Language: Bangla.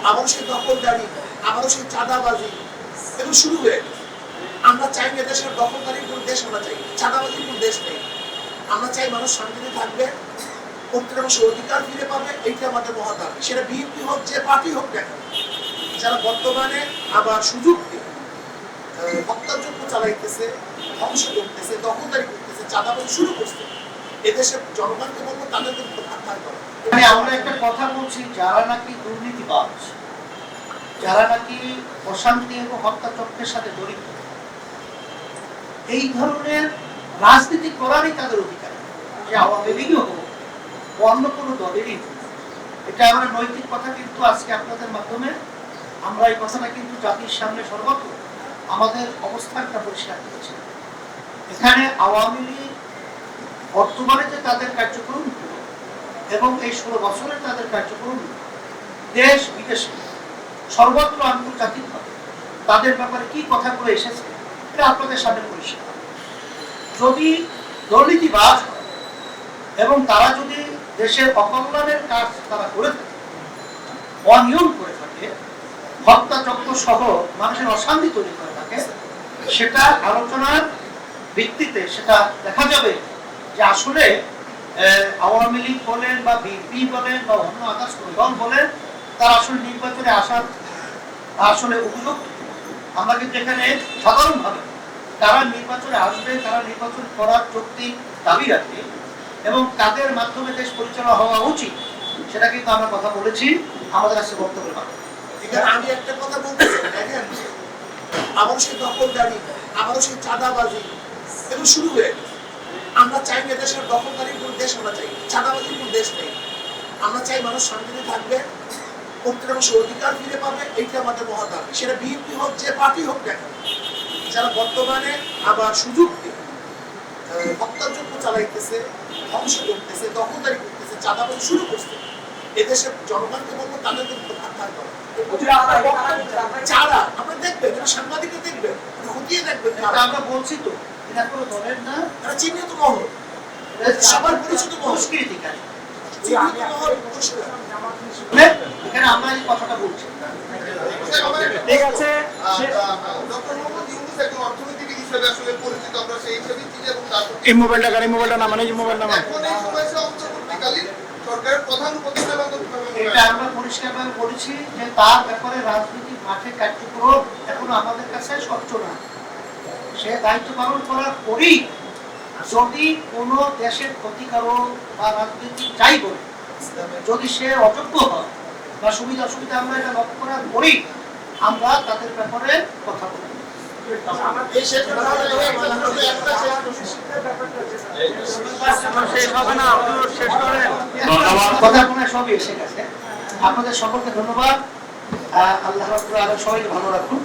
আবারও সেই দখলদারি, আবারও সেই চাঁদাবাজি এগুলো শুরু হয়ে গেছে। আমরা চাই না দেশের দখলদারির কোন দেশ, আমরা চাই চাঁদাবাজির কোন দেশ নেই। আমরা চাই মানুষ শান্তিতে থাকবে, প্রত্যেক মানুষের অধিকার ফিরে পাবে, এইটা আমাদের মহা দাবি। সেটা বিএনপি হোক, যে পার্টি হোক না কেন, যারা বর্তমানে আবার সুযোগ দিয়ে হত্যাযজ্ঞ চালাইতেছে, ধ্বংস করতেছে, দখলদারি করতেছে, চাঁদাবাজি শুরু করছে, এদেশের জনগণকে বলবো তাদেরকে প্রত্যাখ্যান করা। আমরা একটা কথা বলছি, যারা নাকি দুর্নীতিবাজ, যারা নাকি অশান্তি এবং হত্যাযজ্ঞের সাথে জড়িত, এই ধরনের রাজনীতি করারই তাদের অধিকার, যে আওয়ামী লীগই হোক অন্য কোনো দলেরই হোক। এটা আমাদের নৈতিক কথা, কিন্তু আজকে আপনাদের মাধ্যমে আমরা এই কথাটা কিন্তু জাতির সামনে সর্বত্র আমাদের অবস্থানটা পরিষ্কার করেছি। এখানে আওয়ামী লীগ বর্তমানে যে তাদের কার্যক্রম এবং এই 16 বছরের তাদের কার্যক্রম দেশ বিদেশে সর্বত্র আন্তর্জাতিকভাবে তাদের ব্যাপারে কি কথাগুলো এসেছে এটা আপনাদের সামনে পরিষ্কার। যদি দুর্নীতিবাজ এবং তারা যদি দেশের অকল্যাণের কাজ তারা করে থাকে, অনিয়ম করে থাকে, হত্যাযজ্ঞ সহ মানুষের অশান্তি তৈরি করে থাকে, সেটা আলোচনার ভিত্তিতে সেটা দেখা যাবে যে আসলে আওয়ামী লীগ বলেন বা বিএনপি বলেন বা অন্য আদার্স দল বলেন, তারা আসলে নির্বাচনে আসার আসলে উপযুক্ত। আমরা কিন্তু এখানে সাধারণভাবে তারা নির্বাচনে আসবে, তারা নির্বাচন করার যৌক্তিক দাবি রাখে এবং তাদের মাধ্যমে দেশ পরিচালনা হওয়া উচিত, সেটা কিন্তু আমরা কথা বলেছি আমাদের কাছে বক্তব্য পাবো। আমি একটা কথা বলতে চাই, দেখেন আবারও সেই দখলদারি, আবারও সেই চাঁদাবাজি এগুলো শুরু হয়ে গেছে। আমরা চাই না দেশের দখলদারির কোন দেশ, আমরা চাই চাঁদাবাজির কোন দেশ নেই। আমরা চাই মানুষ শান্তিতে থাকবে, প্রত্যেক মানুষের অধিকার ফিরে পাবে, এইটা আমাদের মহা দাবি। সেটা বিএনপি হোক, যে পার্টি হোক না কেন, যারা বর্তমানে আবার সুযোগ দিয়ে হত্যাযজ্ঞ চালাইতেছে, ধ্বংস করতেছে, দখলদারি করতেছে, চাঁদাবাজি শুরু করছে, এদেশের জনগণকে বলবো তাদেরকে প্রত্যাখ্যান করা। যারা আপনারা দেখবেন, যারা সাংবাদিকরা দেখবেন, খতিয়ে দেখবেন, আমরা বলছি তো এটা কোনো দলের না, তারা চিহ্নিত মহল, সবার পরিচিত সংস্কৃতিকারী চিহ্নিত মহল। এখানে আমরা এই কথাটা বলছি। ঠিক আছে, এই মোবাইলটা গাড়ি মোবাইলটা নামান, এই মোবাইল নামান। এটা আমরা পরিষ্কারভাবে বলেছি যে তার ব্যাপারে রাজনৈতিক মাঠে কার্যক্রম এখনো আমাদের কাছে স্বচ্ছ না। সে দায়িত্ব পালন করার পরেই যদি কোনো দেশের ক্ষতিকারক বা রাজনীতি যাই বলে, যদি সে অযোগ্য হয় বা সুবিধা অসুবিধা আমরা এটা লক্ষ্য করার পরেই আমরা তাদের ব্যাপারে কথা বলি। আপনাদের সকলকে ধন্যবাদ। আল্লাহ সবাইকে ভালো রাখুন।